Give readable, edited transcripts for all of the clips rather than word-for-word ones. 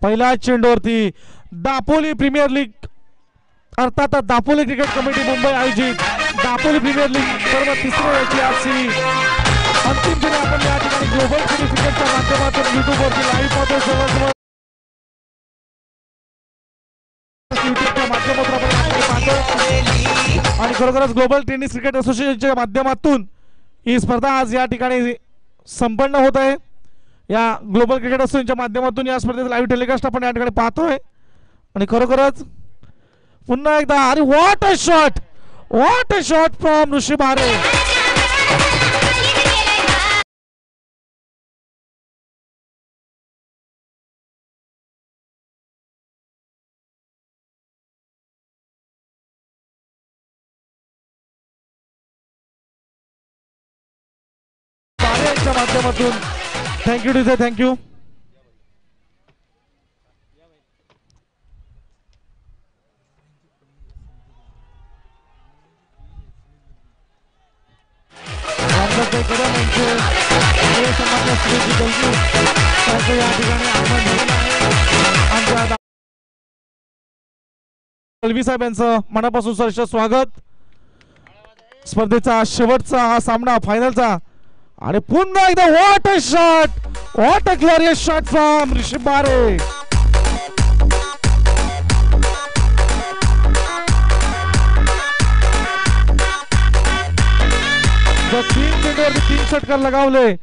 पहिल्या चेंडूवरती Dapoli premier league अर्थात Dapoli cricket committee Mumbai आयोजित दापोली प्रीमियर लीग सर्व तिसऱ्या याची आजची अंतिम फेरी आपण या ठिकाणी ग्लोबल क्रिकेटच्या माध्यमातून युट्यूबवरती लाईव्ह पाहतो. युट्यूबच्या माध्यमातून आपण पाहतो आणि खरोखरच ग्लोबल टेनिस क्रिकेट असोसिएशनच्या माध्यमातून ही स्पर्धा आज या ठिकाणी संपन्न होत आहे. या ग्लोबल क्रिकेट असोसिएशनच्या माध्यमातून या स्पर्धेचं लाईव्ह टेलिकास्ट आपण या ठिकाणी पाहतोय आणि खरोखरच पुन्हा एकदा अरे what a shot from Rishi बारे. माध्यमातून थँक्यू टीचर थँक्यू. दलवी साहेब यांचं मनापासून सहर्ष स्वागत. स्पर्धेचा शेवटचा हा सामना फायनलचा आणि पुन्हा एकदा what a glorious shot from Rishi Bare. जर 3 चेंडूवरती 3 षटकार लगावले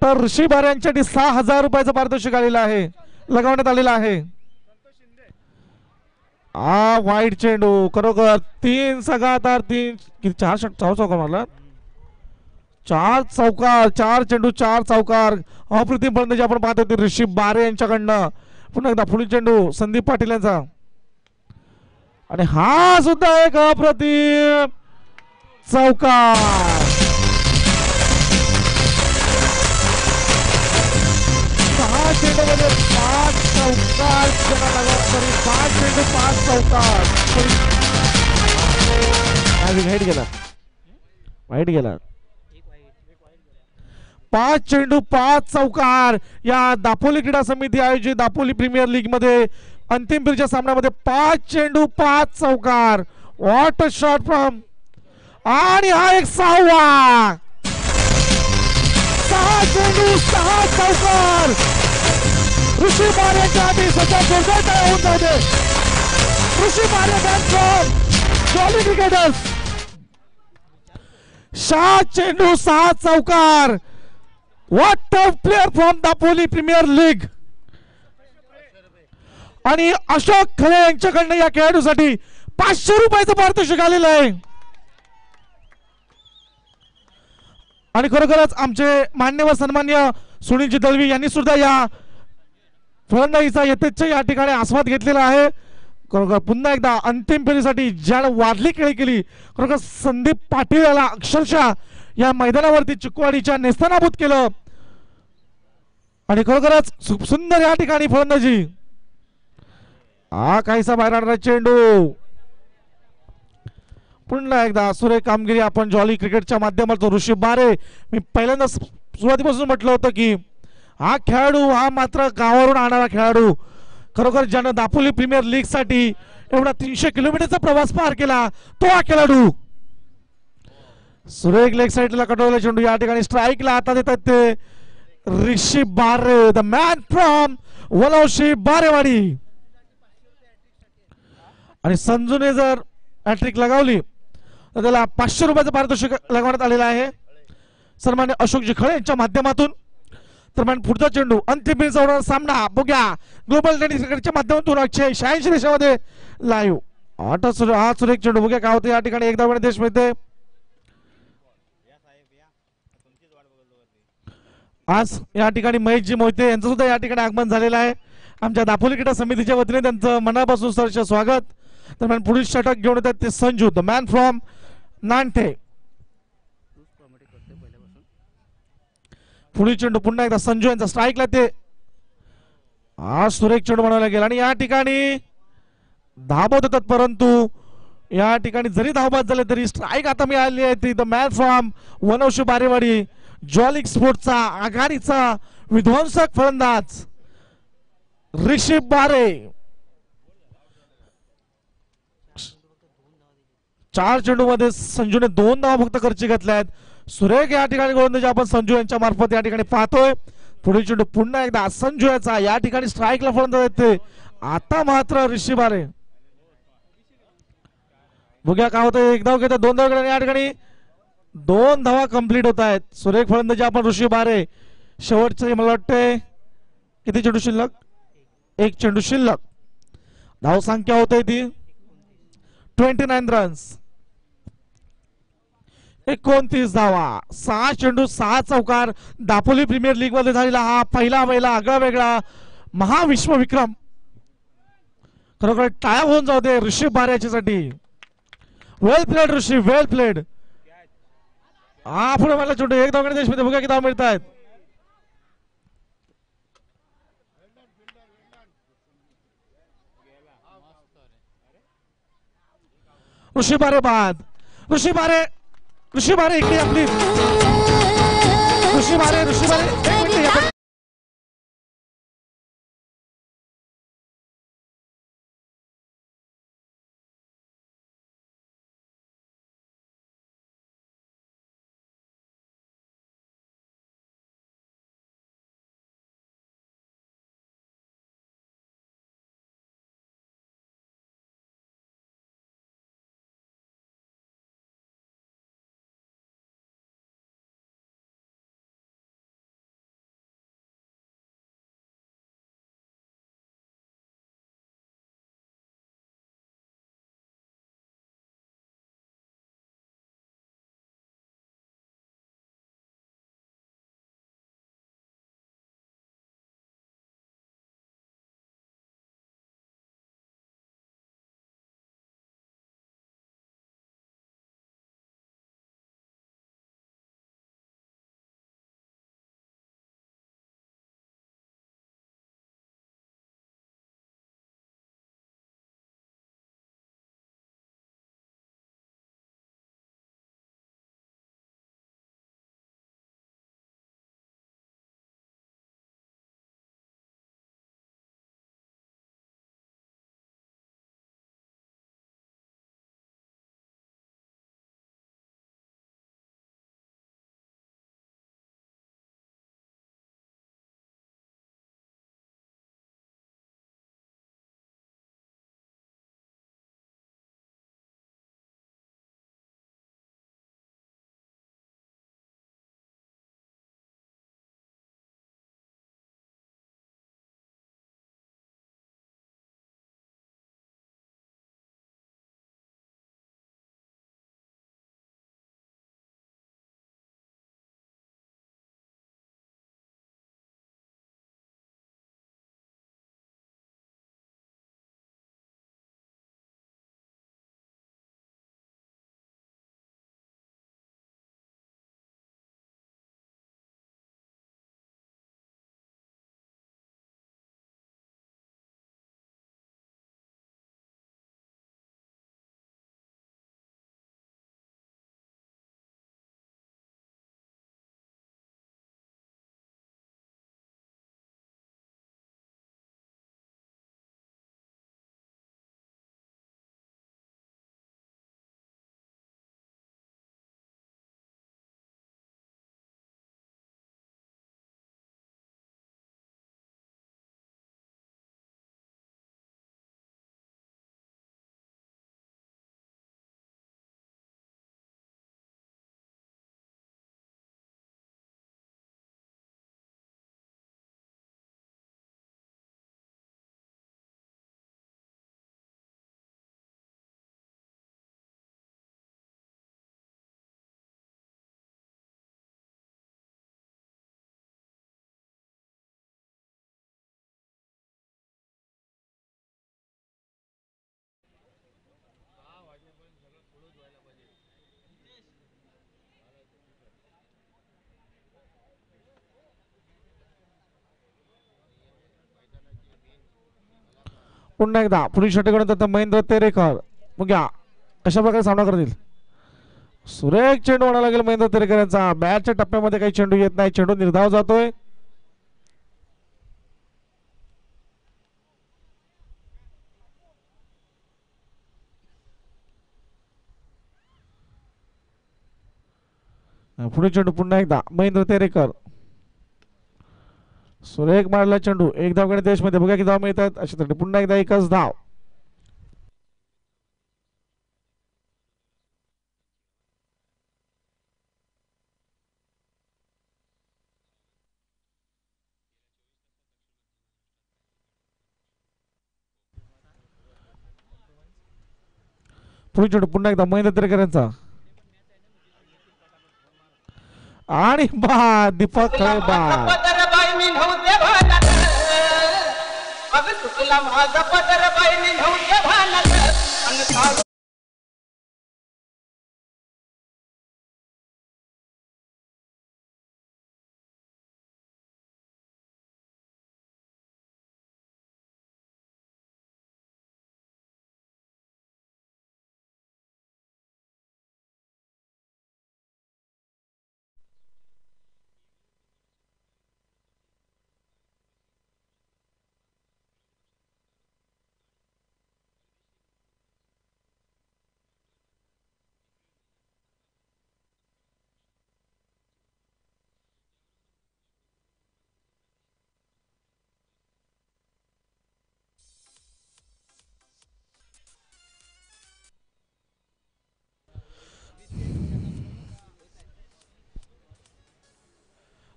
तर ऋषी बारे यांच्यासाठी 6000 रुपयाचं पारितोषिक आलेलं आहे लगावण्यात आलेलं आहे. वाईट चेंडू खरोखर 3 लगातार 3 किती 4 चौकार मारला 4 चौकार 4 चेंडू 4 चौकार अप्रतिम फलंदाजी आपण पाहत होते ऋषी बारे यांच्याकडनं. पुन्हा एकदा पुढील चेंडू संदीप पाटील यांचा आणि हा सुद्धा एक अप्रतिम चौकार. 6 चेंडूमध्ये 5 चौकार 5 चेंडू 5 चौकार. वाईट गेला 5 चेंडू 5 चौकार. या दापोली क्रीडा समिती आयोजित दापोली प्रीमियर लीग मध्ये अंतिम फेरीच्या सामन्यामध्ये 5 चेंडू 5 चौकार. व्हॉट अ शॉट फ्रॉम आणि हा एक 6वा 6 चेंडू 6 चौकार. ऋषी बारेच्या आधी सध्या जोरदार टाळ्या होऊन जाऊ दे. ऋषी बारे मॅन फ्रॉम जॉली क्रिकेटर्स 7 चेंडू 6 चौकार. What a player from Dapoli premier league. आणि अशोक खळे यांच्याकडनं या खेळाडूसाठी 500 रुपयाचं पारितोषिक आलेलं आहे. आणि खरोखरच आमचे मान्यवर सन्मान्य सुनीलजी दलवी यांनी सुद्धा या फलंदाजीचा यथेच्छ या ठिकाणी आस्वाद घेतलेला आहे. खरोखर पुन्हा एकदा अंतिम फेरीसाठी ज्यानं वाढली खेळी केली खरोखर संदीप पाटील याला अक्षरशः या मैदानावरती चिकवाडीच्या नेस्तानाबूत केलं. आणि खरोखरच सुंदर या ठिकाणी फलंदाजी. काहीसा बाहेर आणणारा चेंडू. पुन्हा एकदा सुरेख कामगिरी आपण जॉली क्रिकेटच्या माध्यमातून ऋषी बारे. मी पहिल्यांदा सुरुवातीपासून म्हटलं होतं की हा खेळाडू हा मात्र गावावरून आणणारा खेळाडू खरोखर ज्यानं दापोली प्रीमियर लीग साठी एवढा 300 किलोमीटरचा प्रवास पार केला तो हा खेळाडू. सुरेख लेग साईडला कटवलेला चेंडू या ठिकाणी स्ट्राईकला आता देतात ते ऋषी बारे द मॅन फ्रॉम वलवशी बारेवाडी. आणि संजूने जर हॅट्रिक लगावली तर त्याला 500 रुपयाचं पारितोषिक लगावण्यात आलेलं आहे सन्मान्य अशोकजी खळे यांच्या माध्यमातून. तर मग पुढचा चेंडू अंतिम फेरीचा होणारा सामना बघूया ग्लोबल टेनिस क्रिकेटच्या माध्यमातून 186 देशामध्ये लाईव्ह. हा सुरेख चेंडू बघूया काय होतं या ठिकाणी. एकदा वेळ देश मिळते. आज या ठिकाणी महेशजी मोहिते यांचं सुद्धा या ठिकाणी आगमन झालेलं आहे. आमच्या दापोली क्रीडा समितीच्या वतीने त्यांचं मनापासून सहर्ष स्वागत. तर पुढील षटक घेऊन येतात ते संजू द मॅन फ्रॉम नांटे. पुढील चेंडू पुन्हा एकदा संजू यांचा स्ट्राईकला ते सुरेख चेंडू बनवला गेला आणि या ठिकाणी धाबत होतात परंतु या ठिकाणी जरी धावबाद झाले तरी स्ट्राईक आता मिळाली आहे ती द मॅन फ्रॉम वनवशी बारेवाडी जॉलिक स्पोर्टचा आघाडीचा विध्वंसक फलंदाज ऋषभ बारे. 4 चेंडूमध्ये संजूने 2 धावा फक्त खर्ची घातल्या आहेत. सुरेख या ठिकाणी गोलंदाजी आपण संजू यांच्या मार्फत या ठिकाणी पाहतोय. पुढील चेंडू पुन्हा एकदा संजू याचा या ठिकाणी स्ट्राईकला फलंदाज येते. आता मात्र ऋषभ बारे बघूया काय होतं. एक धाव घेतात 2 धाव घेतात या ठिकाणी 2 धावा कंप्लीट होत आहेत. सुरेख फलंदाजी आपण ऋषभ बारे. शेवटचे मला वाटते किती चेंडू शिल्लक 1 चेंडू शिल्लक. धाव संख्या होते ती 29 रन्स 29 धावा 6 चेंडू 6 चौकार. दापोली प्रीमियर लीग मध्ये झालेला हा पहिला आगळा वेगळा महाविश्वविक्रम खरोखर टाळ्या होऊन जाऊ दे ऋषभ बारे याच्यासाठी. वेल प्लेड ऋषभ वेल प्लेड. हा पुढे मला चेंडू 1 धाव देशमध्ये बघा किती धाव मिळत आहेत. ऋषभ बारे बाद. ऋषभ बारे इकडे आपली ऋषभ बारे एक मिनिट. पुन्हा एकदा पुढील षटकानंतर महेंद्र तेरेकर बघा अशा प्रकारे सामना करतील. सुरेख चेंडू आणायला लागेल महेंद्र तेरेकर यांचा. मॅचच्या टप्प्यामध्ये काही चेंडू येत नाही, चेंडू निर्धाव जातोय. पुढे चेंडू पुन्हा एकदा महेंद्र तेरेकर. सुरेख मारला चेंडू. एक धाव गणित देशमध्ये. बघा की धाव मिळतात. अशा तऱ्हेने पुन्हा एकदा एकच धाव. पुढे चेंडू पुन्हा एकदा महेंद्र तेरेकर यांचा. आणि बाद दीपक खळे बाद.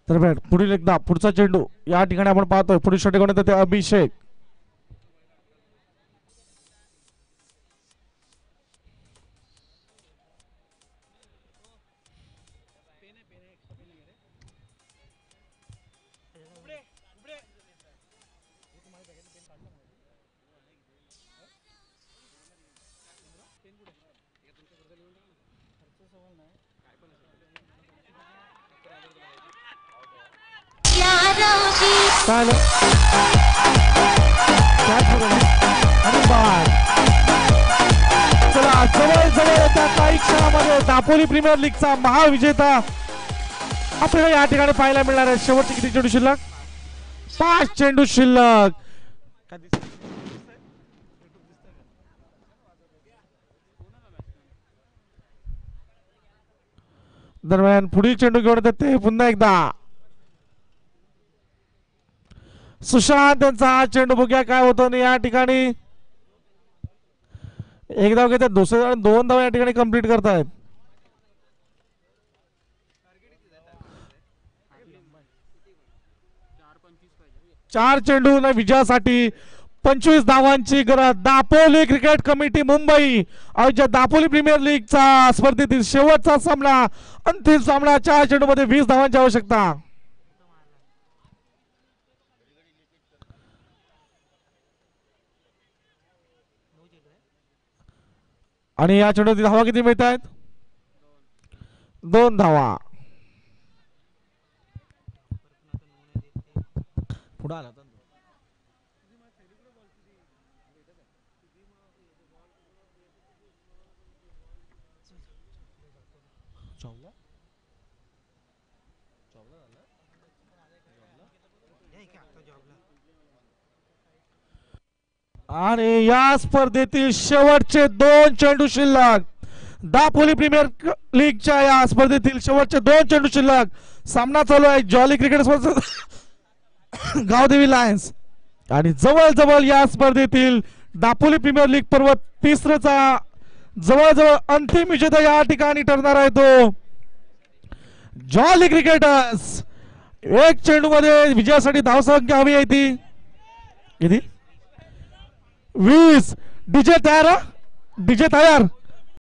तर बॅट पुढील एकदा पुढचा चेंडू या ठिकाणी आपण पाहतोय. पुढील षटकोन ते अभिषेक. चला जवळ जवळ येत्या काही क्षणामध्ये दापोली प्रीमियर लीगचा महाविजेता आपल्याला या ठिकाणी पाहायला मिळणार आहे. शेवटचे किती चेंडू शिल्लक? 5 चेंडू शिल्लक. दरम्यान पुढील चेंडू घेऊन येतात ते पुन्हा एकदा सुशांत त्यांचा हा चेंडू. बघूया काय होतं या ठिकाणी. एक धाव घेतात, दुसरे 2 धाव या ठिकाणी कंप्लीट करतायत. चार चेंडू विजयासाठी 25 धावांची गरज. दापोली क्रिकेट कमिटी मुंबई आयोजित दापोली प्रीमियर लीगचा स्पर्धेतील शेवटचा सामना, अंतिम सामना. 4 चेंडू मध्ये 20 धावांची आवश्यकता. आणि या चेंडूत धावा किती मिळत आहेत? 2 धावा. पुढे आला आणि या स्पर्धेतील शेवटचे 2 चेंडू शिल्लक. दापोली प्रीमियर लीगच्या या स्पर्धेतील शेवटचे 2 चेंडू शिल्लक. सामना चालू आहे जॉली क्रिकेट स्पर्धेत गावदेवी लायन्स आणि जवळ जवळ या स्पर्धेतील दापोली प्रीमियर लीग पर्व 3चा जवळ जवळ अंतिम विजेता या ठिकाणी ठरणार आहे तो जॉली क्रिकेटर्स. 1 चेंडू मध्ये विजयासाठी धावसंख्या हवी आहे ती किती? 20. डीजे तयार? डीजे तयार?